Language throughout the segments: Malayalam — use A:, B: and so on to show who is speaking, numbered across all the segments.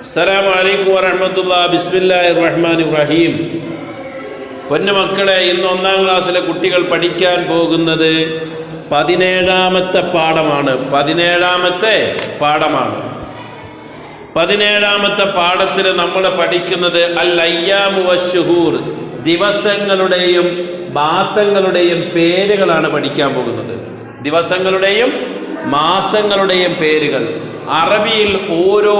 A: അസ്സലാമു അലൈക്കും വറഹ്മത്തുള്ളാഹി. ബിസ്മില്ലാഹിർ റഹ്മാനിർ റഹീം. പൊന്നുമക്കളെ, ഇന്ന് 1-ാം ക്ലാസ്സിലെ കുട്ടികൾ പഠിക്കാൻ പോകുന്നത് 17ാമത്തെ പാഠമാണ്. 17ാമത്തെ പാഠത്തിൽ നമ്മൾ പഠിക്കുന്നത് അൽ അയ്യാമു വശുഹൂർ, ദിവസങ്ങളുടെയും മാസങ്ങളുടെയും പേരുകളാണ് പഠിക്കാൻ പോകുന്നത്. ദിവസങ്ങളുടെയും മാസങ്ങളുടെയും പേരുകൾ. അറബിയിൽ ഓരോ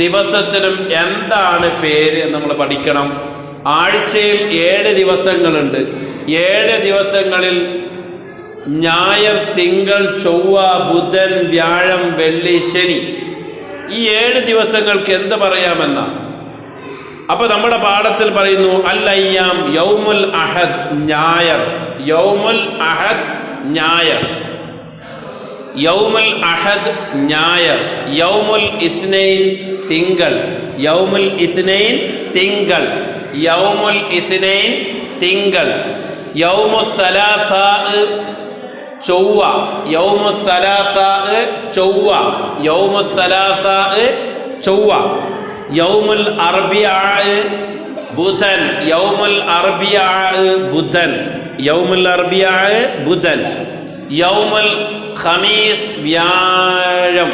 A: ദിവസത്തിനും എന്താണ് പേര് നമ്മൾ പഠിക്കണം. ആഴ്ചയിൽ 7 ദിവസങ്ങളുണ്ട്. 7 ദിവസങ്ങളിൽ ഞായർ, തിങ്കൾ, ചൊവ്വ, ബുധൻ, വ്യാഴം, വെള്ളി, ശനി, ഈ 7 ദിവസങ്ങൾക്ക് എന്ത് പറയാമെന്ന. അപ്പൊ നമ്മുടെ പാഠത്തിൽ പറയുന്നു അൽ അയ്യാം, യൗമുൽ അഹദ് ഞായർ, യൗമുൽ അഹദ് ഞായർ, യൗമുൽ അഹദ് ഞായർ, യൗമുൽ ഇത്നൈൻ തിങ്കൾ, യൗമുൽ ഇത്നൈൻ തിങ്കൾ, യൗമുൽ ഇത്നൈൻ തിങ്കൾ, യൗമുൽ സലാസാ ചൊവ്വ, യൗമുൽ സലാസാ ചൊവ്വ, യൗമുൽ സലാസാ ചൊവ്വ, യൗമുൽ അർബിആ ബുധൻ, യൗമുൽ അർബിആ ബുധൻ, യൗമുൽ അർബിആ ബുധൻ, യൗമുൽ ഖമീസ് വ്യാഴം,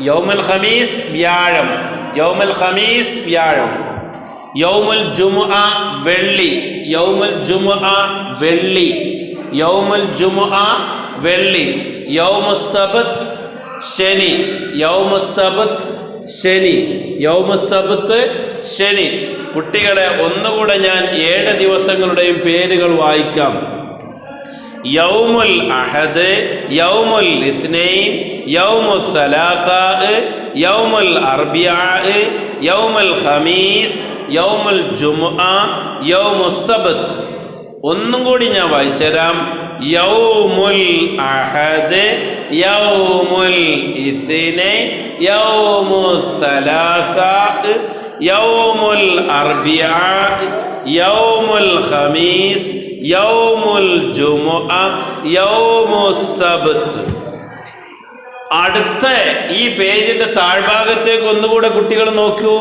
A: യൗമുൽ ഖമീസ് വ്യാഴം, യൗമുൽ ഖമീസ് വ്യാഴം, യൗമുൽ ജുമുഅ വെള്ളി, യൗമുൽ ജുമുഅ വെള്ളി, യൗമുൽ ജുമുഅ വെള്ളി, യൗമുസ് സബ്ത് ശനി, യൗമുസ് സബ്ത് ശനി, യൗമുസ് സബ്ത് ശനി. കുട്ടികളെ, ഒന്നുകൂടെ ഞാൻ 7 ദിവസങ്ങളുടെയും പേരുകൾ വായിക്കാം. യൗമുൽ അഹദ്, യൗമുൽ ഇത്നൈൻ, യൗമുൽ സലാസാ, യൗമുൽ അർബിആ, യൗമുൽ ഖമീസ്, യൗമുൽ ജുമുഅ, യൗമുസ് സബ്ത്. ഒന്നും കൂടി ഞാൻ വായിച്ചുതരാം. യൗമുൽ അഹദ്, യൗമുൽ ഇത്നൈൻ, യൗമുൽ സലാസാ, യൗമുൽ അർബിആ, യൗമുൽ ഖമീസ്, യൗമുൽ ജുമുഅ, യൗമുസ് സബ്ത്. അടുത്ത ഈ പേജിന്റെ താഴ്ഭാഗത്തേക്ക് ഒന്നുകൂടെ കുട്ടികൾ നോക്കൂ.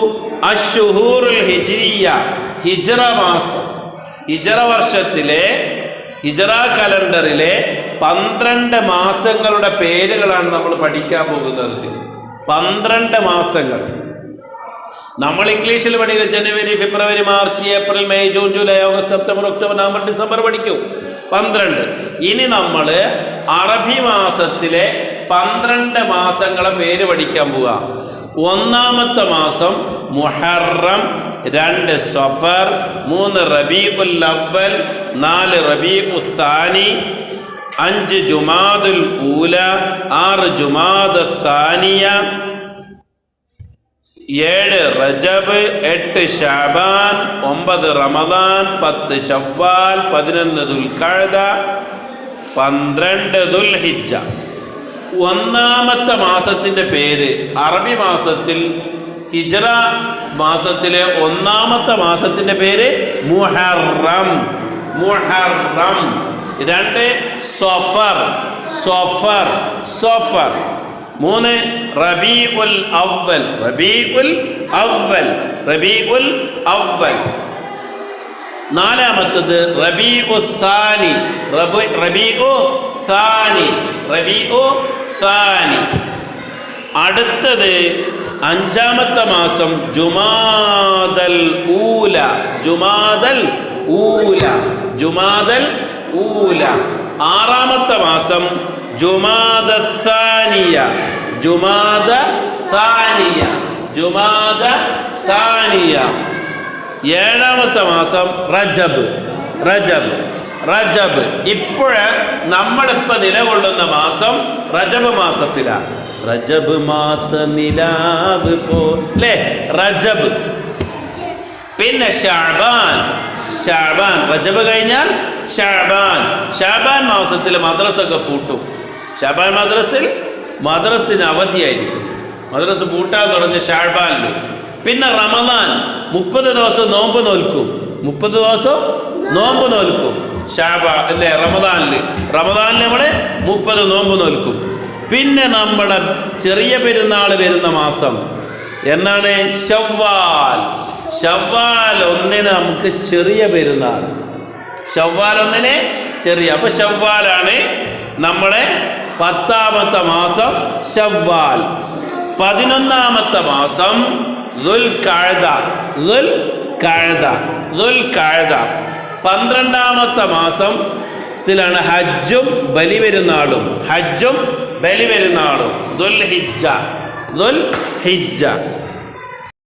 A: അശ്ശുഹൂറുൽ ഹിജ്രിയ, ഹിജ്റ മാസം. ഹിജ്റ വർഷത്തിലെ, ഹിജ്റ കലണ്ടറിലെ 12 മാസങ്ങളുടെ പേരുകളാണ് നമ്മൾ പഠിക്കാൻ പോകുന്നത്. 12 മാസങ്ങൾ. നമ്മൾ ഇംഗ്ലീഷിൽ പഠിക്കും. January, February, March, April, May, June, July, August, September, October, November, December പഠിക്കും. 12. ഇനി നമ്മൾ അറബി മാസത്തിലെ 12 മാസങ്ങളെ പേര് പഠിക്കാൻ പോവുക. 1-ാമത്തെ മാസം മുഹറം, 2 സഫർ, 3 റബീഉൽ അവ്വൽ, 4 റബീഉൽ സാനി, 5 ജുമാദുൽ ഊല, 6 ജുമാദുൽ സാനിയ, 7 റജബ്, 8 ശഅബാൻ, 9 റമദാൻ, 10 ശവ്വാൽ, 11 ദുൽഖഅദ, 12 ദുൽഹിജ്ജ. 1-ാമത്തെ മാസത്തിന്റെ പേര് അറബി മാസത്തിൽ, ഹിജ്റ മാസത്തിലെ 1-ാമത്തെ മാസത്തിന്റെ പേര് മുഹറം, മുഹറം. 2 സഫർ, സഫർ, സഫർ. 3 റബീഉൽ അവ്വൽ, റബീഉൽ അവ്വൽ, റബീഉൽ അവ്വൽ. 4-ാമത്തത് റബീഉ സാനി, റബീഉ സാനി, റബീഉ സാനി. അടുത്തത് 5-ാമത്തെ മാസം ജുമാദൽ ഊല, ജുമാദൽ ഊല, ജുമാദൽ ഊല. 6-ാമത്തെ മാസം ജുമാദ സാനിയ, ജുമാദ സാനിയ, ജുമാദ സാനിയ. 7-ാമത്തെ മാസം റജബ്, റജബ്, റജബ്. ഇപ്പോഴ് നമ്മളിപ്പോൾ നിലകൊള്ളുന്ന മാസം റജബ് മാസത്തിലാണ്. റജബ് മാസ നിലാവ് പോലെ, റജബ്. പിന്നെ ഷഅബാൻ, ഷഅബാൻ. റജബ് കഴിഞ്ഞാൽ ഷഅബാൻ. ഷഅബാൻ മാസത്തിൽ മദ്രസൊക്കെ പൂട്ടും. ഷഅബാൻ മദ്രസിന് അവധിയായിരിക്കും. മദ്രസ പൂട്ടാൻ തുടങ്ങിയ ഷഅബാനിൽ. പിന്നെ റമദാൻ, 30 ദിവസം നോമ്പ് നോൽക്കും. 30 ദിവസം നോമ്പ് നോൽക്കും ഷാബാൻ അല്ലേ, റമദാനിൽ നമ്മൾ 30 നോമ്പ് നോൽക്കും. പിന്നെ നമ്മുടെ ചെറിയ പെരുന്നാൾ വരുന്ന മാസം എന്നാണ് ശവ്വാൽ. ശവ്വാൽ 1 നമുക്ക് ചെറിയ പെരുന്നാൾ. ശവ്വാൽ 1 ചെറിയ. അപ്പൊ ശവ്വാലാണ് നമ്മളെ 10ാമത്തെ മാസം ശവ്വാൽ. 11ാമത്തെ മാസം ദുൽഖഅദ. 12ാമത്തെ മാസത്തിലാണ് ഹജ്ജും ബലിപെരുന്നാളും. ദുൽഹിജ്ജ.